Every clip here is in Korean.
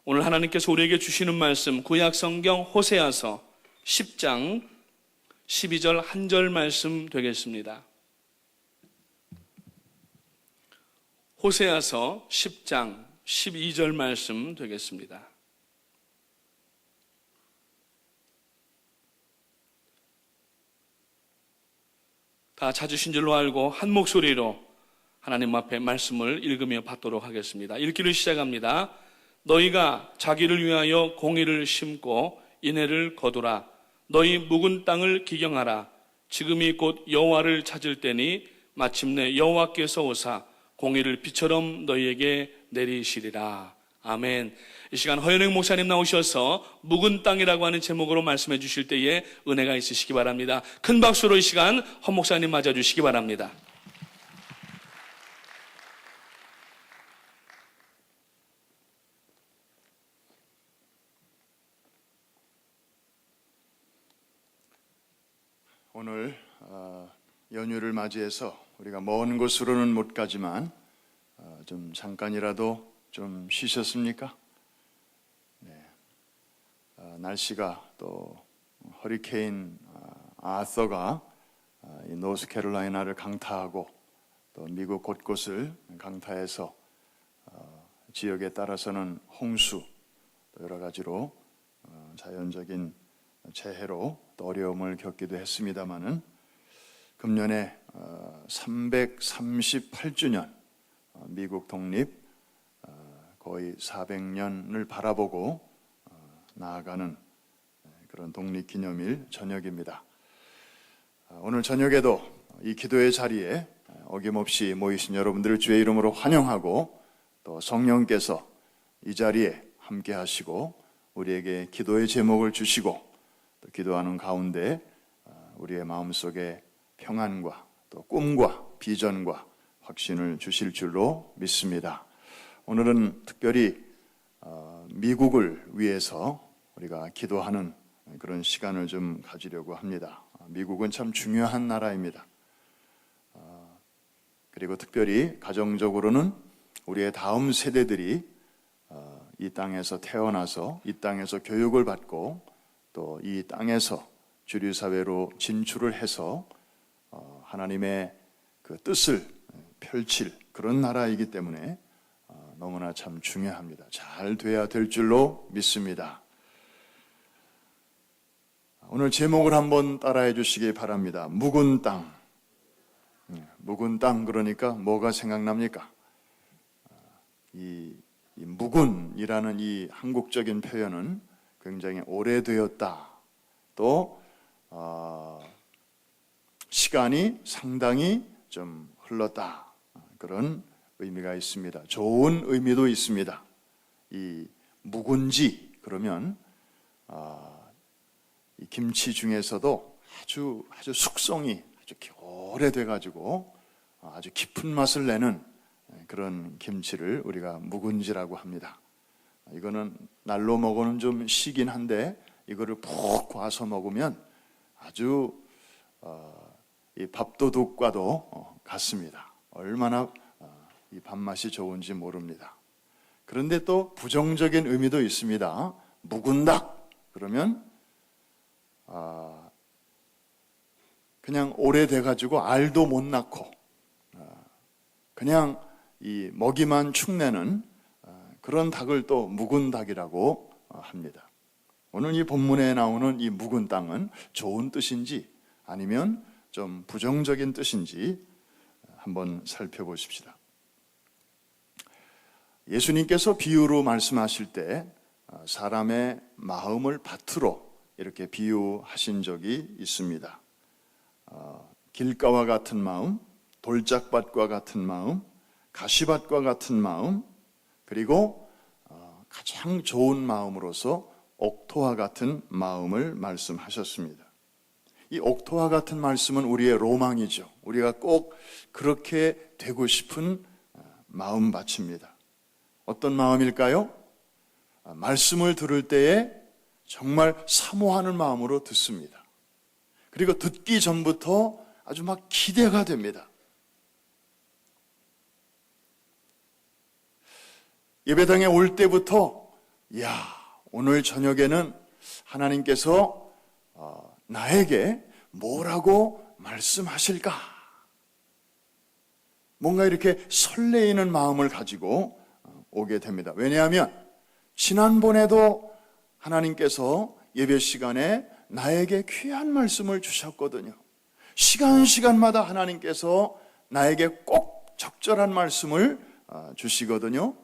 오늘 하나님께서 우리에게 주시는 말씀 구약성경 호세아서 10장 12절 한 절 말씀 되겠습니다. 호세아서 10장 12절 말씀 되겠습니다. 다 찾으신 줄로 알고 한 목소리로 하나님 앞에 말씀을 읽으며 받도록 하겠습니다. 읽기를 시작합니다. 너희가 자기를 위하여 공의를 심고 인애를 거두라. 너희 묵은 땅을 기경하라. 지금이 곧 여호와를 찾을 때니 마침내 여호와께서 오사 공의를 비처럼 너희에게 내리시리라. 아멘. 이 시간 허연행 목사님 나오셔서 묵은 땅이라고 하는 제목으로 말씀해 주실 때에 은혜가 있으시기 바랍니다. 큰 박수로 이 시간 헌 목사님 맞아주시기 바랍니다. 오늘 연휴를 맞이해서 우리가 먼 곳으로는 못 가지만 좀 잠깐이라도 좀 쉬셨습니까? 네. 날씨가 또 허리케인 아서가 이 노스캐롤라이나를 강타하고 또 미국 곳곳을 강타해서 지역에 따라서는 홍수 또 여러 가지로 자연적인 재해로 또 어려움을 겪기도 했습니다마는 금년에 338주년 미국 독립 거의 400년을 바라보고 나아가는 그런 독립기념일 저녁입니다. 오늘 저녁에도 이 기도의 자리에 어김없이 모이신 여러분들을 주의 이름으로 환영하고 또 성령께서 이 자리에 함께 하시고 우리에게 기도의 제목을 주시고 또 기도하는 가운데 우리의 마음속에 평안과 또 꿈과 비전과 확신을 주실 줄로 믿습니다. 오늘은 특별히 미국을 위해서 우리가 기도하는 그런 시간을 좀 가지려고 합니다. 미국은 참 중요한 나라입니다. 그리고 특별히 가정적으로는 우리의 다음 세대들이 이 땅에서 태어나서 이 땅에서 교육을 받고 또 이 땅에서 주류사회로 진출을 해서 하나님의 그 뜻을 펼칠 그런 나라이기 때문에 너무나 참 중요합니다. 잘 돼야 될 줄로 믿습니다. 오늘 제목을 한번 따라해 주시기 바랍니다. 묵은 땅. 묵은 땅 그러니까 뭐가 생각납니까? 이 묵은이라는 이 한국적인 표현은 굉장히 오래되었다. 또 시간이 상당히 좀 흘렀다. 그런 의미가 있습니다. 좋은 의미도 있습니다. 이 묵은지 그러면 이 김치 중에서도 아주 숙성이 아주 오래돼 가지고 아주 깊은 맛을 내는 그런 김치를 우리가 묵은지라고 합니다. 이거는 날로 먹어는 좀 시긴 한데 이거를 푹 과서 먹으면 아주 이 밥도둑과도 같습니다. 얼마나 이 밥맛이 좋은지 모릅니다. 그런데 또 부정적인 의미도 있습니다. 묵은 닭 그러면 그냥 오래돼 가지고 알도 못 낳고 그냥 이 먹이만 축내는 그런 닭을 또 묵은 닭이라고 합니다. 오늘 이 본문에 나오는 이 묵은 땅은 좋은 뜻인지 아니면 좀 부정적인 뜻인지 한번 살펴보십시다. 예수님께서 비유로 말씀하실 때 사람의 마음을 밭으로 이렇게 비유하신 적이 있습니다. 길가와 같은 마음, 돌짝밭과 같은 마음, 가시밭과 같은 마음, 그리고 가장 좋은 마음으로서 옥토와 같은 마음을 말씀하셨습니다. 이 옥토와 같은 말씀은 우리의 로망이죠. 우리가 꼭 그렇게 되고 싶은 마음밭입니다. 어떤 마음일까요? 말씀을 들을 때에 정말 사모하는 마음으로 듣습니다. 그리고 듣기 전부터 아주 막 기대가 됩니다. 예배당에 올 때부터 이야, 오늘 저녁에는 하나님께서 나에게 뭐라고 말씀하실까? 뭔가 이렇게 설레이는 마음을 가지고 오게 됩니다. 왜냐하면 지난번에도 하나님께서 예배 시간에 나에게 귀한 말씀을 주셨거든요. 시간마다 하나님께서 나에게 꼭 적절한 말씀을 주시거든요.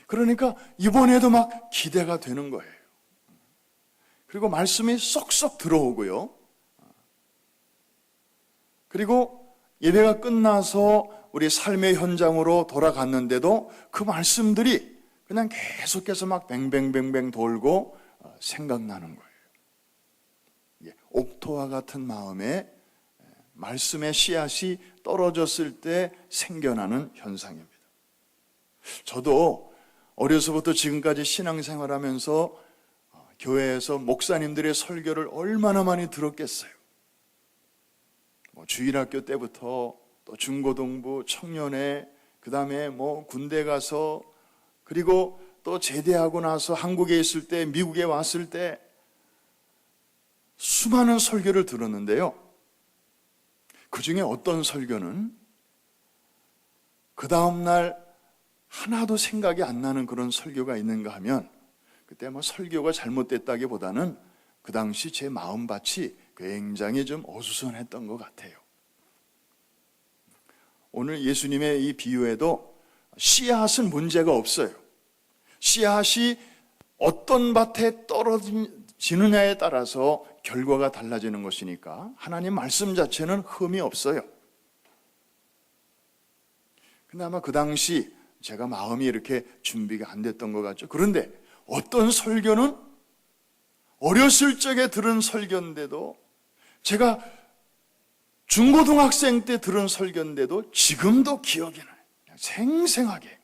그러니까 이번에도 막 기대가 되는 거예요. 그리고 말씀이 쏙쏙 들어오고요. 그리고 예배가 끝나서 우리 삶의 현장으로 돌아갔는데도 그 말씀들이 그냥 계속해서 막 뱅뱅뱅뱅 돌고 생각나는 거예요. 옥토와 같은 마음에 말씀의 씨앗이 떨어졌을 때 생겨나는 현상입니다. 저도 어려서부터 지금까지 신앙생활하면서 교회에서 목사님들의 설교를 얼마나 많이 들었겠어요. 주일학교 때부터 또 중고등부, 청년회, 그 다음에 군대 가서, 그리고 또 제대하고 나서 한국에 있을 때, 미국에 왔을 때 수많은 설교를 들었는데요. 그 중에 어떤 설교는 그 다음날 하나도 생각이 안 나는 그런 설교가 있는가 하면, 그때 설교가 잘못됐다기보다는 그 당시 제 마음밭이 굉장히 좀 어수선했던 것 같아요. 오늘 예수님의 이 비유에도 씨앗은 문제가 없어요. 씨앗이 어떤 밭에 떨어지느냐에 따라서 결과가 달라지는 것이니까 하나님 말씀 자체는 흠이 없어요. 근데 아마 그 당시 제가 마음이 이렇게 준비가 안 됐던 것 같죠. 그런데 어떤 설교는 어렸을 적에 들은 설교인데도, 제가 중고등학생 때 들은 설교인데도 지금도 기억이 나요. 생생하게.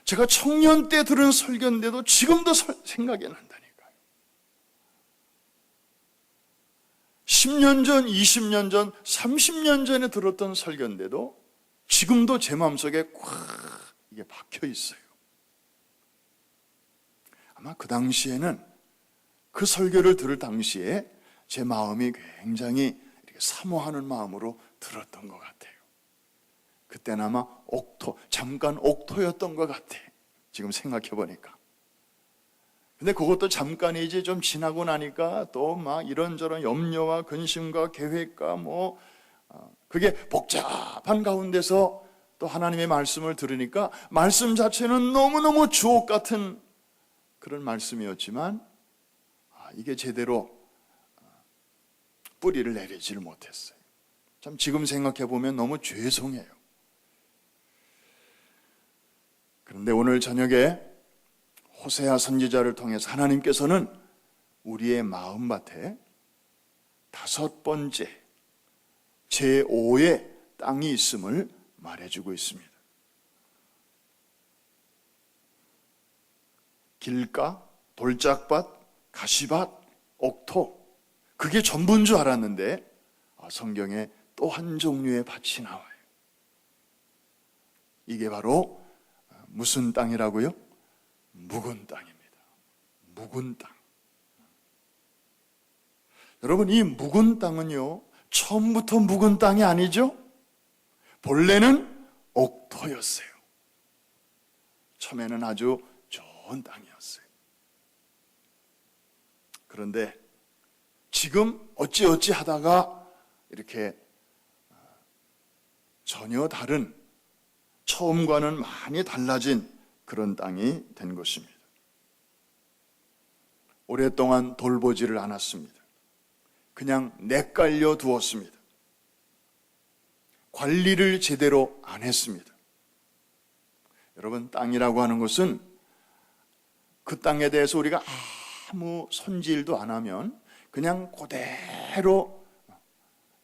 제가 청년 때 들은 설교인데도 지금도 생각이 난다니까요. 10년 전, 20년 전, 30년 전에 들었던 설교인데도 지금도 제 마음속에 꽉 이게 박혀 있어요. 아마 그 당시에는, 그 설교를 들을 당시에 제 마음이 굉장히 이렇게 사모하는 마음으로 들었던 것 같아요. 그때는 아마 잠깐 옥토였던 것 같아. 지금 생각해 보니까. 근데 그것도 잠깐이지, 좀 지나고 나니까 또 막 이런저런 염려와 근심과 계획과 그게 복잡한 가운데서 또 하나님의 말씀을 들으니까 말씀 자체는 너무너무 주옥 같은 그런 말씀이었지만 이게 제대로 뿌리를 내리지를 못했어요. 참 지금 생각해 보면 너무 죄송해요. 그런데 오늘 저녁에 호세아 선지자를 통해서 하나님께서는 우리의 마음밭에 5번째 제5의 땅이 있음을 말해주고 있습니다. 길가, 돌짝밭, 가시밭, 옥토, 그게 전부인 줄 알았는데 성경에 또 한 종류의 밭이 나와요. 이게 바로 무슨 땅이라고요? 묵은 땅입니다. 묵은 땅. 여러분, 이 묵은 땅은요, 처음부터 묵은 땅이 아니죠? 본래는 옥토였어요. 처음에는 아주 좋은 땅이었어요. 그런데 지금 어찌어찌 하다가 이렇게 전혀 다른, 처음과는 많이 달라진 그런 땅이 된 것입니다. 오랫동안 돌보지를 않았습니다. 그냥 내깔려 두었습니다. 관리를 제대로 안 했습니다. 여러분, 땅이라고 하는 것은 그 땅에 대해서 우리가 아무 손질도 안 하면 그냥 그대로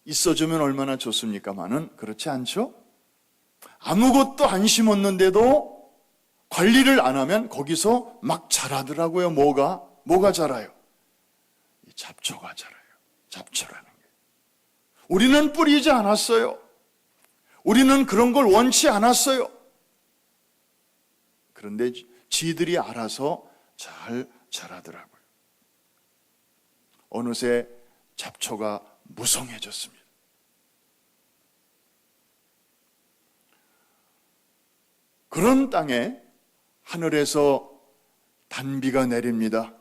있어주면 얼마나 좋습니까마는 그렇지 않죠? 아무것도 안 심었는데도 관리를 안 하면 거기서 막 자라더라고요. 뭐가 자라요? 잡초가 자라요. 잡초라는 게. 우리는 뿌리지 않았어요. 우리는 그런 걸 원치 않았어요. 그런데 지들이 알아서 잘 자라더라고요. 어느새 잡초가 무성해졌습니다. 그런 땅에 하늘에서 단비가 내립니다.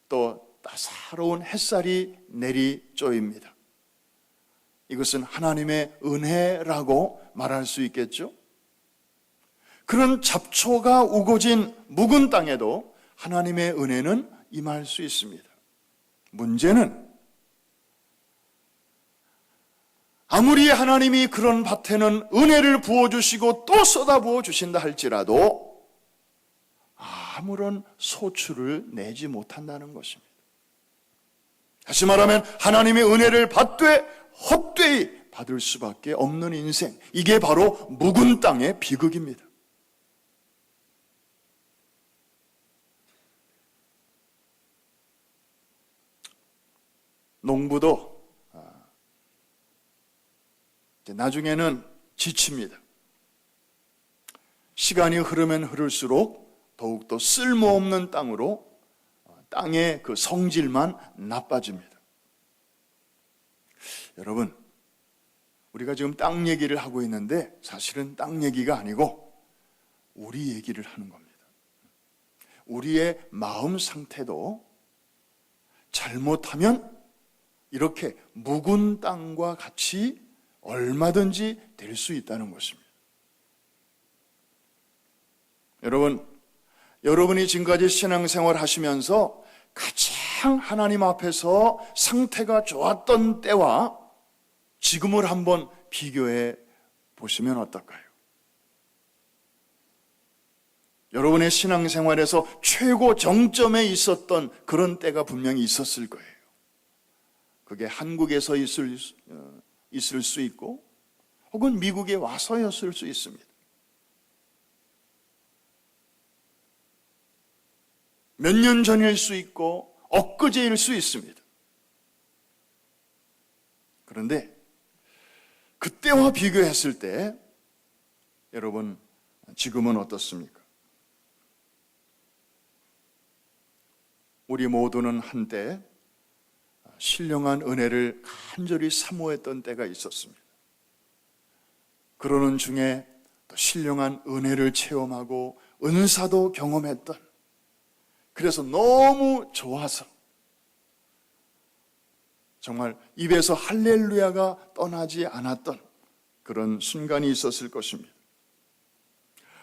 또 따사로운 햇살이 내리쪼입니다. 이것은 하나님의 은혜라고 말할 수 있겠죠? 그런 잡초가 우거진 묵은 땅에도 하나님의 은혜는 임할 수 있습니다. 문제는 아무리 하나님이 그런 밭에는 은혜를 부어주시고 또 쏟아부어 주신다 할지라도 아무런 소출을 내지 못한다는 것입니다. 다시 말하면 하나님의 은혜를 받되 헛되이 받을 수밖에 없는 인생, 이게 바로 묵은 땅의 비극입니다. 농부도 나중에는 지칩니다. 시간이 흐르면 흐를수록 더욱더 쓸모없는 땅으로 땅의 그 성질만 나빠집니다. 여러분, 우리가 지금 땅 얘기를 하고 있는데 사실은 땅 얘기가 아니고 우리 얘기를 하는 겁니다. 우리의 마음 상태도 잘못하면 이렇게 묵은 땅과 같이 얼마든지 될 수 있다는 것입니다. 여러분이 지금까지 신앙생활 하시면서 가장 하나님 앞에서 상태가 좋았던 때와 지금을 한번 비교해 보시면 어떨까요? 여러분의 신앙생활에서 최고 정점에 있었던 그런 때가 분명히 있었을 거예요. 그게 한국에서 있을 수 있고 혹은 미국에 와서였을 수 있습니다. 몇 년 전일 수 있고 엊그제일 수 있습니다. 그런데 그때와 비교했을 때 여러분 지금은 어떻습니까? 우리 모두는 한때 신령한 은혜를 간절히 사모했던 때가 있었습니다. 그러는 중에 또 신령한 은혜를 체험하고 은사도 경험했던, 그래서 너무 좋아서 정말 입에서 할렐루야가 떠나지 않았던 그런 순간이 있었을 것입니다.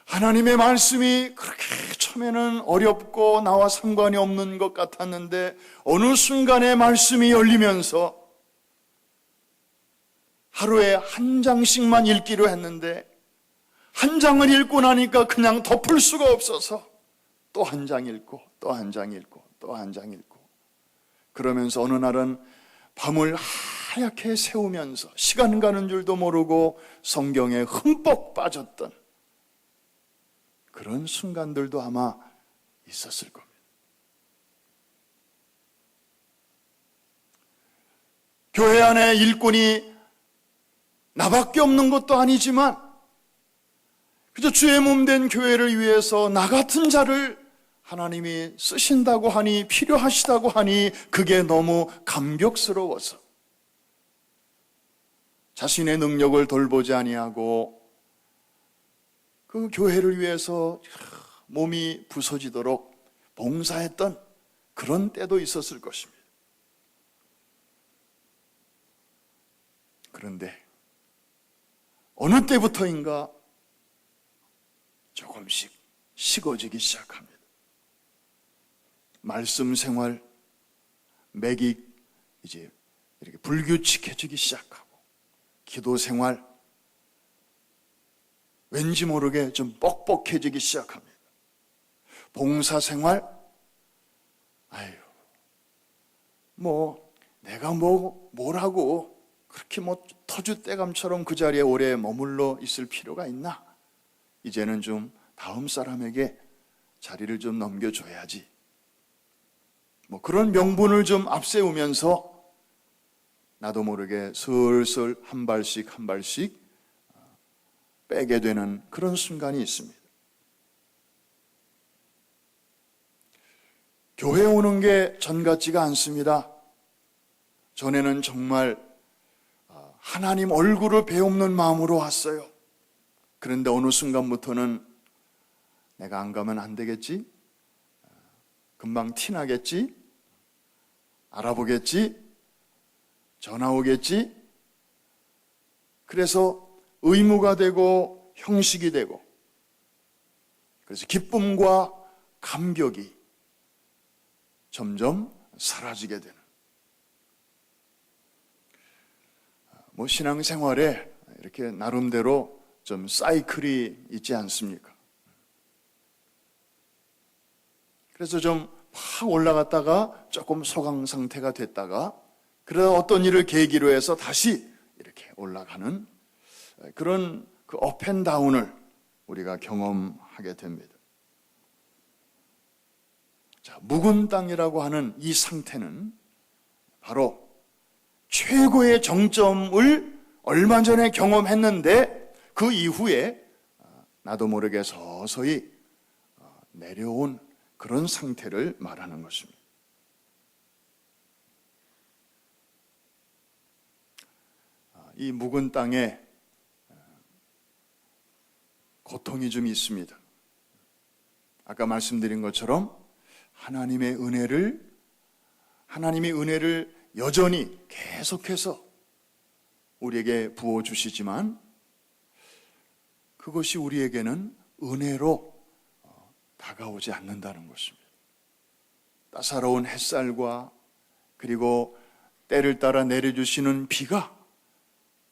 하나님의 말씀이 그렇게 처음에는 어렵고 나와 상관이 없는 것 같았는데 어느 순간에 말씀이 열리면서 하루에 한 장씩만 읽기로 했는데 한 장을 읽고 나니까 그냥 덮을 수가 없어서 또 한 장 읽고 또 한 장 읽고 또 한 장 읽고, 그러면서 어느 날은 밤을 하얗게 새우면서 시간 가는 줄도 모르고 성경에 흠뻑 빠졌던 그런 순간들도 아마 있었을 겁니다. 교회 안에 일꾼이 나밖에 없는 것도 아니지만 그저 주의 몸 된 교회를 위해서 나 같은 자를 하나님이 쓰신다고 하니, 필요하시다고 하니 그게 너무 감격스러워서 자신의 능력을 돌보지 아니하고 그 교회를 위해서 몸이 부서지도록 봉사했던 그런 때도 있었을 것입니다. 그런데 어느 때부터인가 조금씩 식어지기 시작합니다. 말씀 생활, 맥이 이제 이렇게 불규칙해지기 시작하고, 기도 생활 왠지 모르게 좀 뻑뻑해지기 시작합니다. 봉사 생활, 내가 뭐라고 그렇게 터줏대감처럼 그 자리에 오래 머물러 있을 필요가 있나? 이제는 좀 다음 사람에게 자리를 좀 넘겨줘야지. 그런 명분을 좀 앞세우면서 나도 모르게 슬슬 한 발씩 빼게 되는 그런 순간이 있습니다. 교회 오는 게 전 같지가 않습니다. 전에는 정말 하나님 얼굴을 배움는 마음으로 왔어요. 그런데 어느 순간부터는 내가 안 가면 안 되겠지? 금방 티나겠지? 알아보겠지? 전화 오겠지? 그래서 의무가 되고 형식이 되고, 그래서 기쁨과 감격이 점점 사라지게 되는, 신앙생활에 이렇게 나름대로 좀 사이클이 있지 않습니까? 그래서 좀 확 올라갔다가 조금 소강 상태가 됐다가, 그러다 어떤 일을 계기로 해서 다시 이렇게 올라가는 그런 그 업앤다운을 우리가 경험하게 됩니다. 자, 묵은 땅이라고 하는 이 상태는 바로 최고의 정점을 얼마 전에 경험했는데 그 이후에 나도 모르게 서서히 내려온 그런 상태를 말하는 것입니다. 이 묵은 땅에 고통이 좀 있습니다. 아까 말씀드린 것처럼 하나님의 은혜를 여전히 계속해서 우리에게 부어주시지만 그것이 우리에게는 은혜로 다가오지 않는다는 것입니다. 따사로운 햇살과 그리고 때를 따라 내려주시는 비가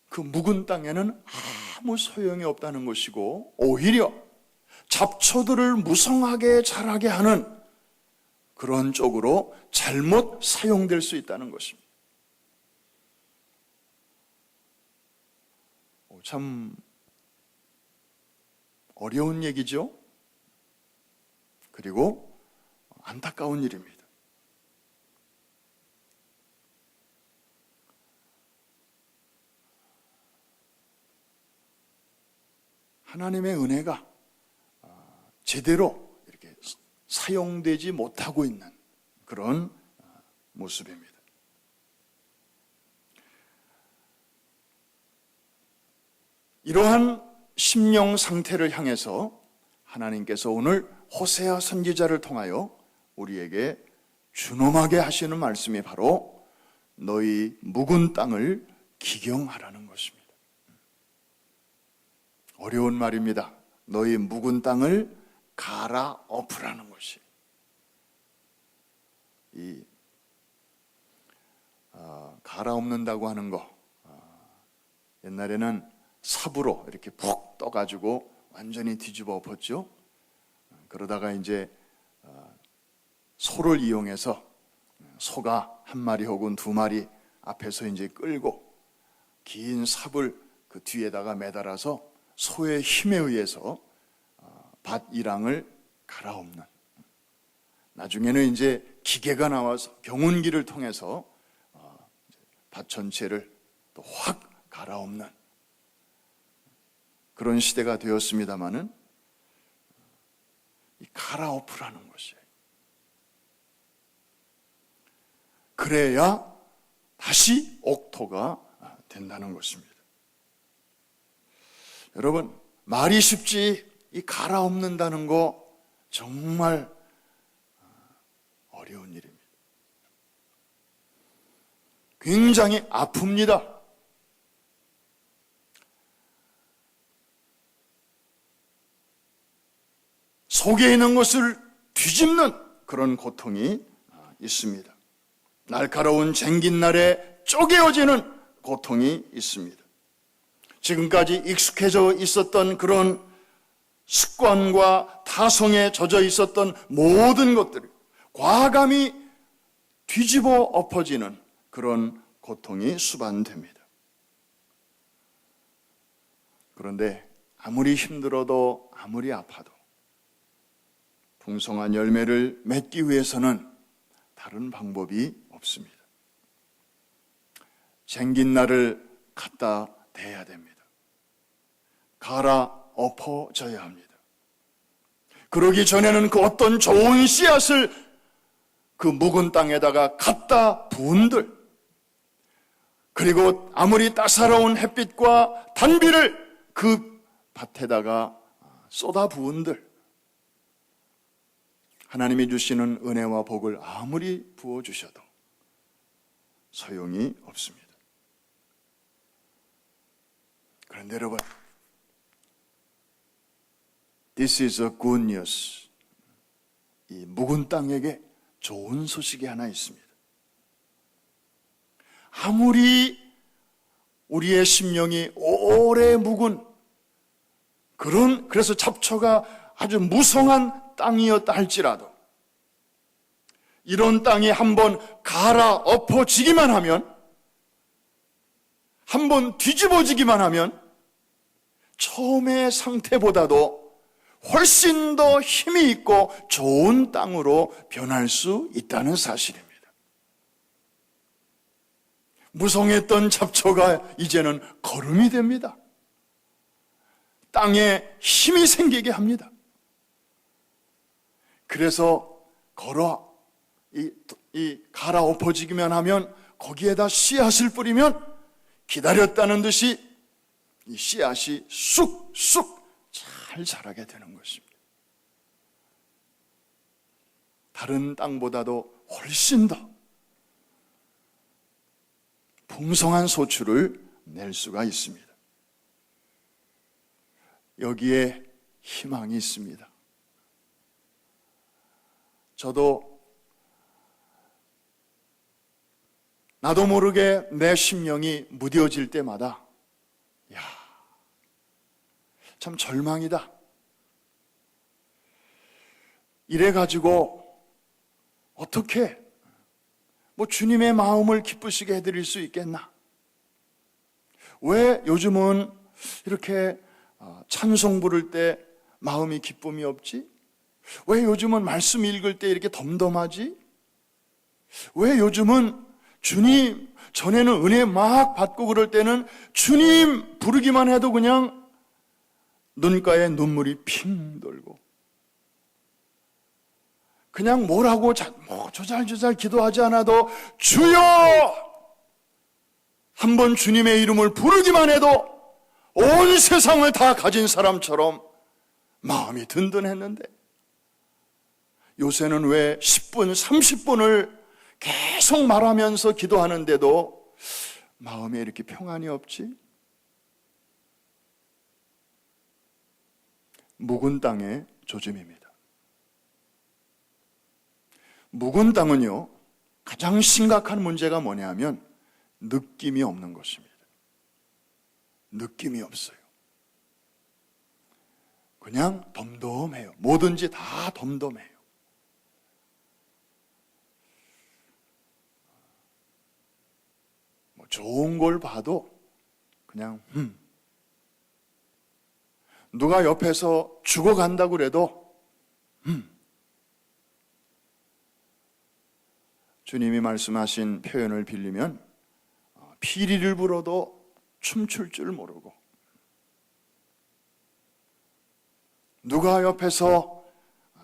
그 묵은 땅에는 아무 소용이 없다는 것이고, 오히려 잡초들을 무성하게 자라게 하는 그런 쪽으로 잘못 사용될 수 있다는 것입니다. 참 어려운 얘기죠. 그리고 안타까운 일입니다. 하나님의 은혜가 제대로 이렇게 사용되지 못하고 있는 그런 모습입니다. 이러한 심령 상태를 향해서 하나님께서 오늘 호세아 선지자를 통하여 우리에게 준엄하게 하시는 말씀이 바로 너희 묵은 땅을 기경하라는 것입니다. 어려운 말입니다. 너희 묵은 땅을 갈아엎으라는 것이. 갈아엎는다고 하는 거, 옛날에는 삽으로 이렇게 푹 떠가지고 완전히 뒤집어 엎었죠. 그러다가 이제 소를 이용해서 소가 한 마리 혹은 두 마리 앞에서 이제 끌고 긴 삽을 그 뒤에다가 매달아서 소의 힘에 의해서 밭 이랑을 갈아엎는, 나중에는 이제 기계가 나와서 경운기를 통해서 밭 전체를 또 확 갈아엎는 그런 시대가 되었습니다마는, 이 갈아엎으라는 것이에요. 그래야 다시 옥토가 된다는 것입니다. 여러분, 말이 쉽지 이 갈아엎는다는 거 정말 어려운 일입니다. 굉장히 아픕니다. 속에 있는 것을 뒤집는 그런 고통이 있습니다. 날카로운 쟁긴 날에 쪼개어지는 고통이 있습니다. 지금까지 익숙해져 있었던 그런 습관과 타성에 젖어 있었던 모든 것들이 과감히 뒤집어 엎어지는 그런 고통이 수반됩니다. 그런데 아무리 힘들어도 아무리 아파도 풍성한 열매를 맺기 위해서는 다른 방법이 없습니다. 쟁긴 날을 갖다 대야 됩니다. 갈아엎어져야 합니다. 그러기 전에는 그 어떤 좋은 씨앗을 그 묵은 땅에다가 갖다 부은들, 그리고 아무리 따사로운 햇빛과 단비를 그 밭에다가 쏟아 부은들, 하나님이 주시는 은혜와 복을 아무리 부어주셔도 소용이 없습니다. 그런데 여러분, This is a good news. 이 묵은 땅에게 좋은 소식이 하나 있습니다. 아무리 우리의 심령이 오래 묵은 그래서 잡초가 아주 무성한 땅이었다 할지라도 이런 땅이 한번 갈아엎어지기만 하면, 한번 뒤집어지기만 하면 처음의 상태보다도 훨씬 더 힘이 있고 좋은 땅으로 변할 수 있다는 사실입니다. 무성했던 잡초가 이제는 거름이 됩니다. 땅에 힘이 생기게 합니다. 그래서 갈아엎어지기만 하면 거기에다 씨앗을 뿌리면 기다렸다는 듯이 이 씨앗이 쑥쑥 잘 자라게 되는 것입니다. 다른 땅보다도 훨씬 더 풍성한 소출을 낼 수가 있습니다. 여기에 희망이 있습니다. 저도 나도 모르게 내 심령이 무뎌질 때마다 참 절망이다. 이래가지고 어떻게 주님의 마음을 기쁘시게 해드릴 수 있겠나? 왜 요즘은 이렇게 찬송 부를 때 마음이 기쁨이 없지? 왜 요즘은 말씀 읽을 때 이렇게 덤덤하지? 왜 요즘은 주님, 전에는 은혜 막 받고 그럴 때는 주님 부르기만 해도 그냥 눈가에 눈물이 핑 돌고 그냥 뭐라고 조잘조잘 기도하지 않아도 주여! 한번 주님의 이름을 부르기만 해도 온 세상을 다 가진 사람처럼 마음이 든든했는데 요새는 왜 10분, 30분을 계속 말하면서 기도하는데도 마음에 이렇게 평안이 없지? 묵은 땅의 조짐입니다. 묵은 땅은요, 가장 심각한 문제가 뭐냐면 느낌이 없는 것입니다. 느낌이 없어요. 그냥 덤덤해요. 뭐든지 다 덤덤해요. 좋은 걸 봐도 그냥 누가 옆에서 죽어간다고 그래도 주님이 말씀하신 표현을 빌리면 피리를 불어도 춤출 줄 모르고 누가 옆에서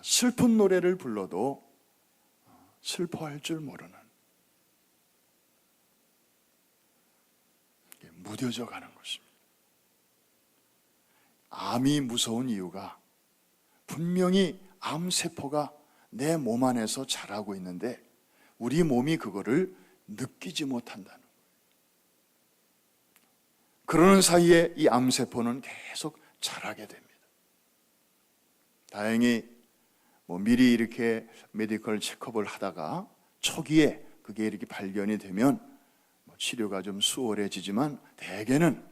슬픈 노래를 불러도 슬퍼할 줄 모르는 무뎌져 가는 것입니다. 암이 무서운 이유가 분명히 암세포가 내 몸 안에서 자라고 있는데 우리 몸이 그거를 느끼지 못한다는 거예요. 그러는 사이에 이 암세포는 계속 자라게 됩니다. 다행히 미리 이렇게 메디컬 체크업을 하다가 초기에 그게 이렇게 발견이 되면 치료가 좀 수월해지지만 대개는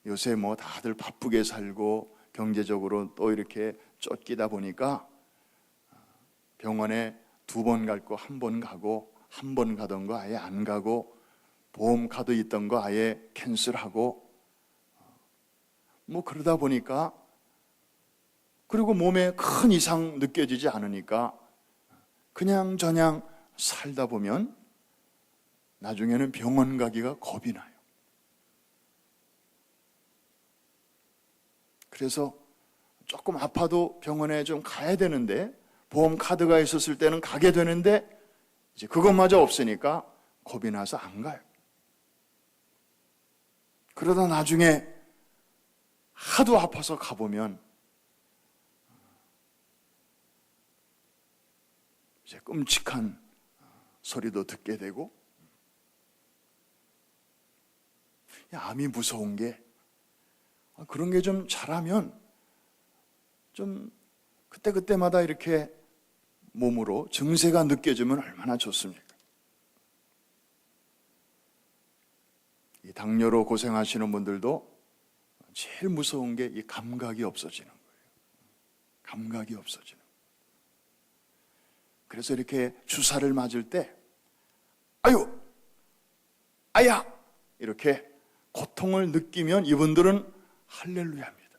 요새 다들 바쁘게 살고 경제적으로 또 이렇게 쫓기다 보니까 병원에 2번 갈 거 1번 가고 1번 가던 거 아예 안 가고 보험 카드 있던 거 아예 캔슬하고 그러다 보니까 그리고 몸에 큰 이상 느껴지지 않으니까 그냥저냥 살다 보면 나중에는 병원 가기가 겁이 나요. 그래서 조금 아파도 병원에 좀 가야 되는데, 보험 카드가 있었을 때는 가게 되는데 이제 그것마저 없으니까 겁이 나서 안 가요. 그러다 나중에 하도 아파서 가보면 이제 끔찍한 소리도 듣게 되고, 암이 무서운 게, 그런 게 좀 잘하면 좀 그때그때마다 이렇게 몸으로 증세가 느껴지면 얼마나 좋습니까? 이 당뇨로 고생하시는 분들도 제일 무서운 게 이 감각이 없어지는 거예요. 감각이 없어지는 거예요. 그래서 이렇게 주사를 맞을 때 아유, 아야 이렇게 고통을 느끼면 이분들은 할렐루야입니다.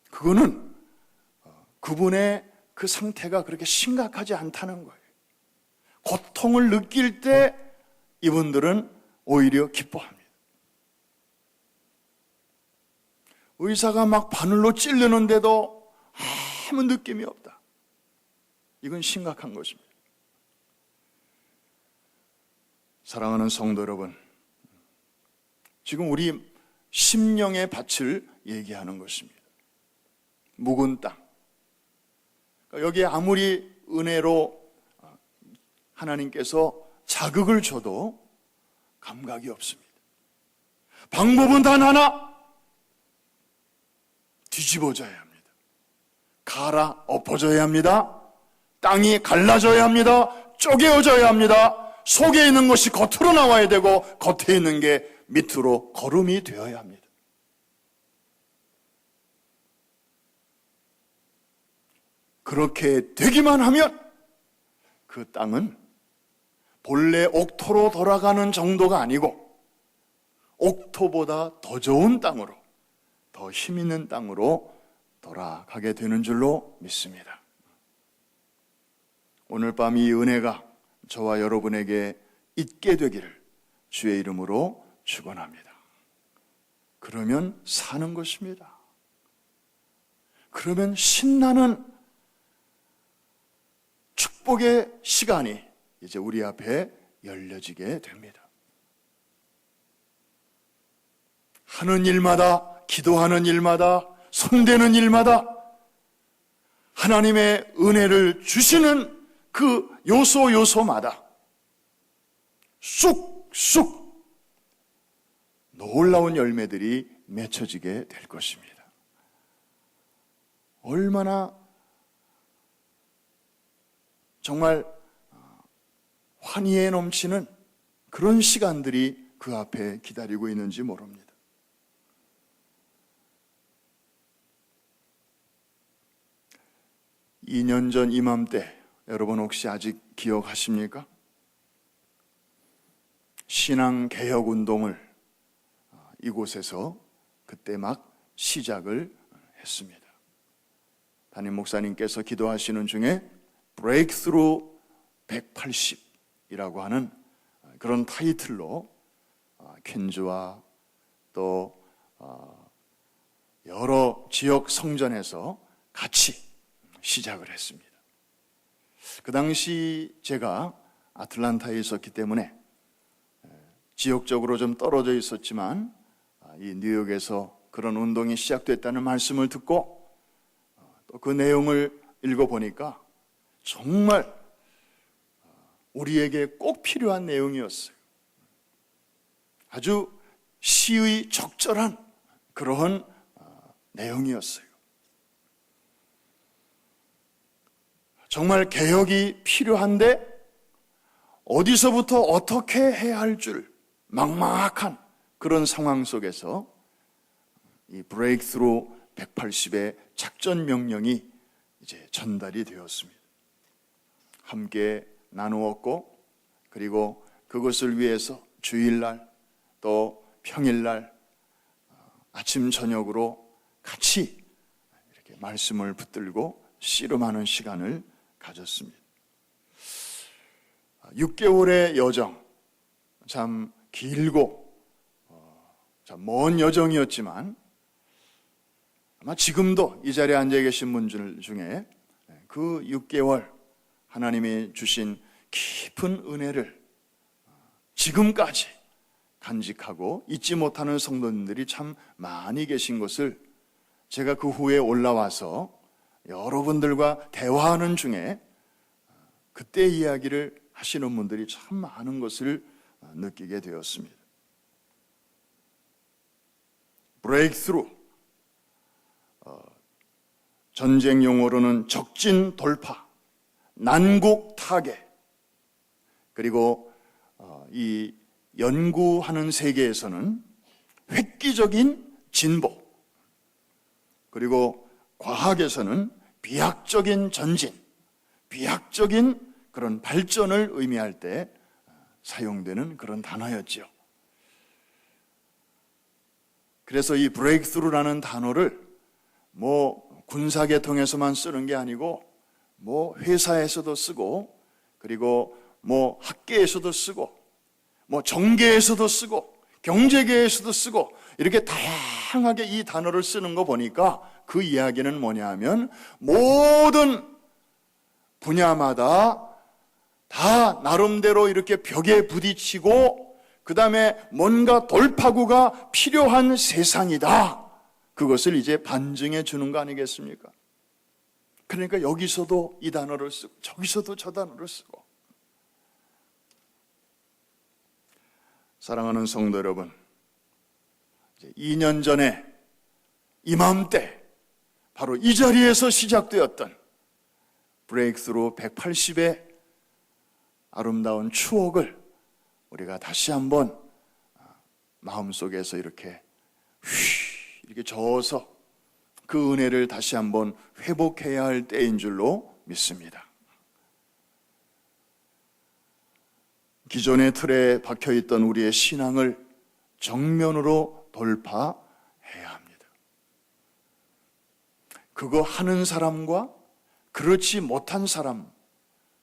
그거는 그분의 그 상태가 그렇게 심각하지 않다는 거예요. 고통을 느낄 때 이분들은 오히려 기뻐합니다. 의사가 막 바늘로 찌르는데도 아무 느낌이 없다. 이건 심각한 것입니다. 사랑하는 성도 여러분, 지금 우리 심령의 밭을 얘기하는 것입니다. 묵은 땅. 여기에 아무리 은혜로 하나님께서 자극을 줘도 감각이 없습니다. 방법은 단 하나, 뒤집어져야 합니다. 갈아 엎어져야 합니다. 땅이 갈라져야 합니다. 쪼개어져야 합니다. 속에 있는 것이 겉으로 나와야 되고 겉에 있는 게 밑으로 거름이 되어야 합니다. 그렇게 되기만 하면 그 땅은 본래 옥토로 돌아가는 정도가 아니고 옥토보다 더 좋은 땅으로, 더 힘 있는 땅으로 돌아가게 되는 줄로 믿습니다. 오늘 밤 이 은혜가 저와 여러분에게 있게 되기를 주의 이름으로 축원합니다. 그러면 사는 것입니다. 그러면 신나는 축복의 시간이 이제 우리 앞에 열려지게 됩니다. 하는 일마다, 기도하는 일마다, 손대는 일마다 하나님의 은혜를 주시는 그 요소마다 쑥쑥 놀라운 열매들이 맺혀지게 될 것입니다. 얼마나 정말 환희에 넘치는 그런 시간들이 그 앞에 기다리고 있는지 모릅니다. (2년) 전 이맘때 여러분 혹시 아직 기억하십니까? 신앙개혁운동을 이곳에서 그때 막 시작을 했습니다. 담임 목사님께서 기도하시는 중에 브레이크스루 180이라고 하는 그런 타이틀로 퀸즈와 또 여러 지역 성전에서 같이 시작을 했습니다. 그 당시 제가 아틀란타에 있었기 때문에 지역적으로 좀 떨어져 있었지만 이 뉴욕에서 그런 운동이 시작됐다는 말씀을 듣고 또 그 내용을 읽어보니까 정말 우리에게 꼭 필요한 내용이었어요. 아주 시의 적절한 그러한 내용이었어요. 정말 개혁이 필요한데 어디서부터 어떻게 해야 할 줄 막막한 그런 상황 속에서 이 브레이크스루 180의 작전 명령이 이제 전달이 되었습니다. 함께 나누었고, 그리고 그것을 위해서 주일날 또 평일날 아침 저녁으로 같이 이렇게 말씀을 붙들고 씨름하는 시간을 가졌습니다. 6개월의 여정, 참 길고 자, 먼 여정이었지만 아마 지금도 이 자리에 앉아 계신 분들 중에 그 6개월 하나님이 주신 깊은 은혜를 지금까지 간직하고 잊지 못하는 성도님들이 참 많이 계신 것을 제가 그 후에 올라와서 여러분들과 대화하는 중에 그때 이야기를 하시는 분들이 참 많은 것을 느끼게 되었습니다. 브레이크스루, 전쟁 용어로는 적진 돌파, 난국 타개, 그리고 이 연구하는 세계에서는 획기적인 진보, 그리고 과학에서는 비약적인 전진, 비약적인 그런 발전을 의미할 때 사용되는 그런 단어였죠. 그래서 이 브레이크스루라는 단어를 군사계통에서만 쓰는 게 아니고 회사에서도 쓰고, 그리고 학계에서도 쓰고, 정계에서도 쓰고, 경제계에서도 쓰고, 이렇게 다양하게 이 단어를 쓰는 거 보니까 그 이야기는 뭐냐 하면 모든 분야마다 다 나름대로 이렇게 벽에 부딪히고 그 다음에 뭔가 돌파구가 필요한 세상이다. 그것을 이제 반증해 주는 거 아니겠습니까? 그러니까 여기서도 이 단어를 쓰고 저기서도 저 단어를 쓰고. 사랑하는 성도 여러분, 이제 2년 전에 이맘때 바로 이 자리에서 시작되었던 브레이크스루 180의 아름다운 추억을 우리가 다시 한번 마음속에서 이렇게 저어서 그 은혜를 다시 한번 회복해야 할 때인 줄로 믿습니다. 기존의 틀에 박혀있던 우리의 신앙을 정면으로 돌파해야 합니다. 그거 하는 사람과 그렇지 못한 사람,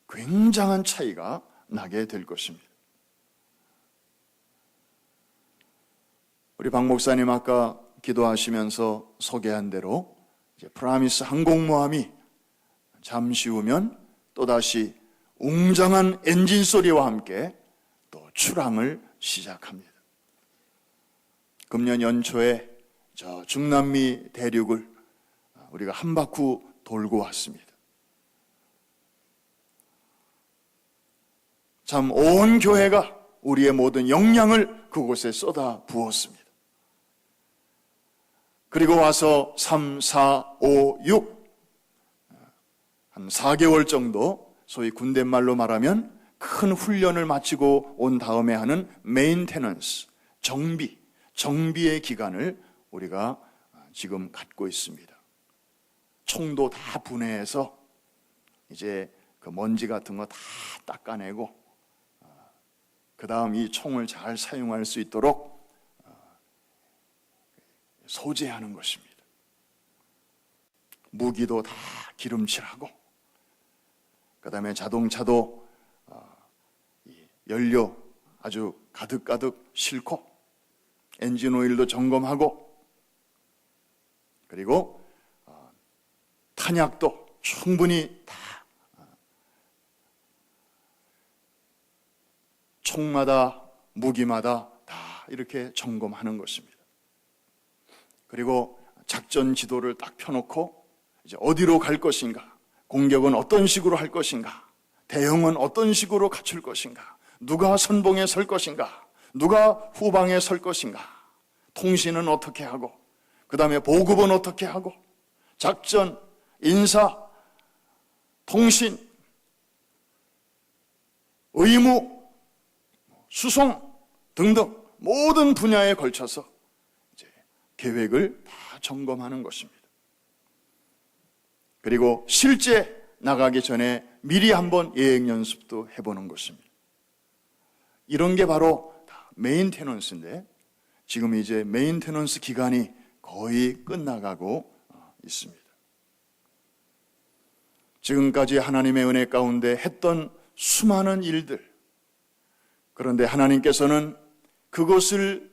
굉장한 차이가 나게 될 것입니다. 우리 박 목사님 아까 기도하시면서 소개한 대로 이제 프라미스 항공모함이 잠시 후면 또다시 웅장한 엔진 소리와 함께 또 출항을 시작합니다. 금년 연초에 저 중남미 대륙을 우리가 한 바퀴 돌고 왔습니다. 참 온 교회가 우리의 모든 역량을 그곳에 쏟아 부었습니다. 그리고 와서 3, 4, 5, 6 한 4개월 정도 소위 군대말로 말하면 큰 훈련을 마치고 온 다음에 하는 메인테넌스, 정비의 기간을 우리가 지금 갖고 있습니다. 총도 다 분해해서 이제 그 먼지 같은 거 다 닦아내고 그 다음 이 총을 잘 사용할 수 있도록 소재하는 것입니다. 무기도 다 기름칠하고 그 다음에 자동차도 연료 아주 가득가득 싣고 엔진 오일도 점검하고 그리고 탄약도 충분히 다 총마다 무기마다 다 이렇게 점검하는 것입니다. 그리고 작전 지도를 딱 펴놓고 이제 어디로 갈 것인가, 공격은 어떤 식으로 할 것인가, 대응은 어떤 식으로 갖출 것인가, 누가 선봉에 설 것인가, 누가 후방에 설 것인가, 통신은 어떻게 하고, 그 다음에 보급은 어떻게 하고, 작전, 인사, 통신, 의무, 수송 등등 모든 분야에 걸쳐서 이제 계획을 다 점검하는 것입니다. 그리고 실제 나가기 전에 미리 한번 예행 연습도 해보는 것입니다. 이런 게 바로 다 메인테넌스인데 지금 이제 메인테넌스 기간이 거의 끝나가고 있습니다. 지금까지 하나님의 은혜 가운데 했던 수많은 일들, 그런데 하나님께서는 그것을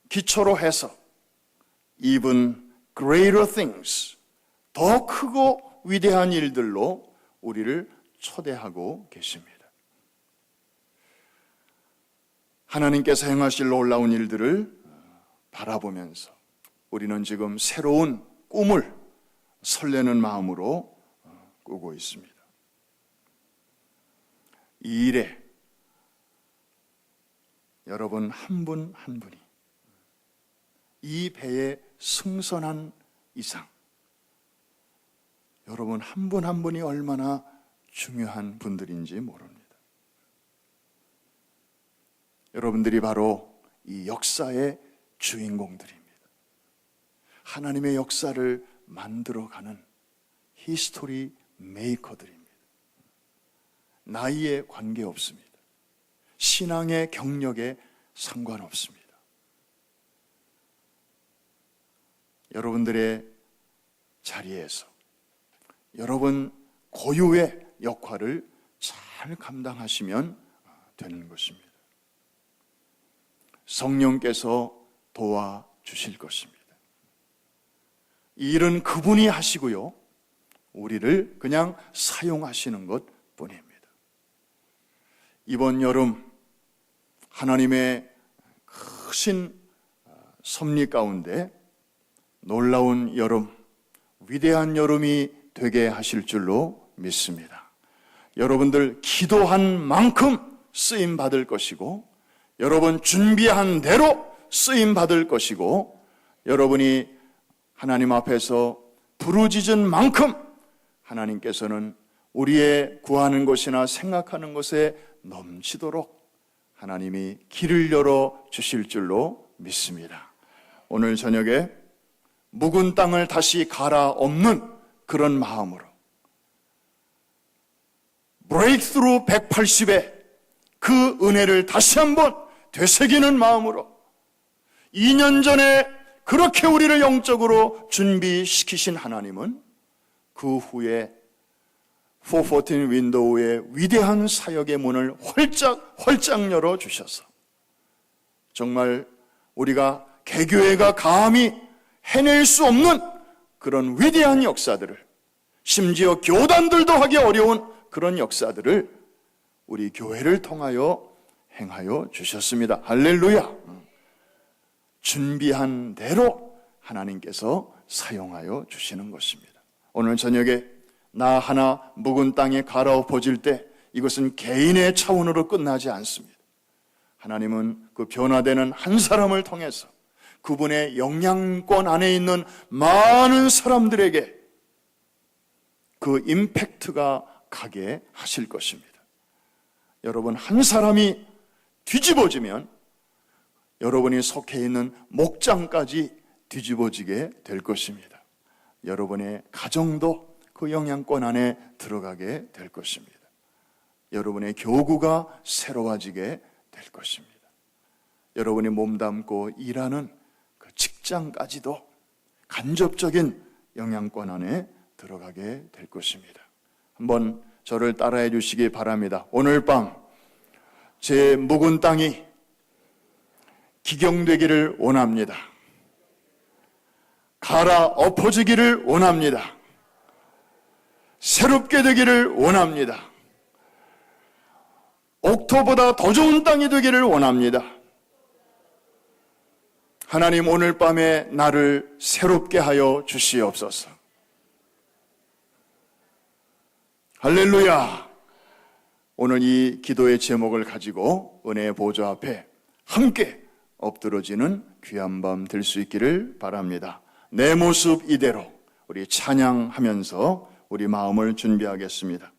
기초로 해서 even greater things, 더 크고 위대한 일들로 우리를 초대하고 계십니다. 하나님께서 행하실 놀라운 일들을 바라보면서 우리는 지금 새로운 꿈을 설레는 마음으로 꾸고 있습니다. 이 일에 여러분 한 분 한 분이 이 배의 승선한 이상, 여러분 한 분 한 분이 얼마나 중요한 분들인지 모릅니다. 여러분들이 바로 이 역사의 주인공들입니다. 하나님의 역사를 만들어가는 히스토리 메이커들입니다. 나이에 관계없습니다. 신앙의 경력에 상관없습니다. 여러분들의 자리에서 여러분 고유의 역할을 잘 감당하시면 되는 것입니다. 성령께서 도와주실 것입니다. 이 일은 그분이 하시고요, 우리를 그냥 사용하시는 것뿐입니다. 이번 여름 하나님의 크신 섭리 가운데 놀라운 여름, 위대한 여름이 되게 하실 줄로 믿습니다. 여러분들 기도한 만큼 쓰임 받을 것이고, 여러분 준비한 대로 쓰임 받을 것이고, 여러분이 하나님 앞에서 부르짖은 만큼 하나님께서는 우리의 구하는 것이나 생각하는 것에 넘치도록 하나님이 길을 열어 주실 줄로 믿습니다. 오늘 저녁에 묵은 땅을 다시 갈아엎는 그런 마음으로 브레이크스루 180의 그 은혜를 다시 한번 되새기는 마음으로 2년 전에 그렇게 우리를 영적으로 준비시키신 하나님은 그 후에 414 윈도우의 위대한 사역의 문을 활짝 열어주셔서 정말 우리가 개교회가 감히 해낼 수 없는 그런 위대한 역사들을, 심지어 교단들도 하기 어려운 그런 역사들을 우리 교회를 통하여 행하여 주셨습니다. 할렐루야. 준비한 대로 하나님께서 사용하여 주시는 것입니다. 오늘 저녁에 나 하나 묵은 땅에 갈아엎어질 때 이것은 개인의 차원으로 끝나지 않습니다. 하나님은 그 변화되는 한 사람을 통해서 그분의 영향권 안에 있는 많은 사람들에게 그 임팩트가 가게 하실 것입니다. 여러분 한 사람이 뒤집어지면 여러분이 속해 있는 목장까지 뒤집어지게 될 것입니다. 여러분의 가정도 그 영향권 안에 들어가게 될 것입니다. 여러분의 교구가 새로워지게 될 것입니다. 여러분이 몸담고 일하는 그 직장까지도 간접적인 영향권 안에 들어가게 될 것입니다. 한번 저를 따라해 주시기 바랍니다. 오늘 밤 제 묵은 땅이 기경되기를 원합니다. 갈아엎어지기를 원합니다. 새롭게 되기를 원합니다. 옥토보다 더 좋은 땅이 되기를 원합니다. 하나님 오늘 밤에 나를 새롭게 하여 주시옵소서. 할렐루야. 오늘 이 기도의 제목을 가지고 은혜의 보좌 앞에 함께 엎드러지는 귀한 밤 될 수 있기를 바랍니다. 내 모습 이대로 우리 찬양하면서 우리 마음을 준비하겠습니다.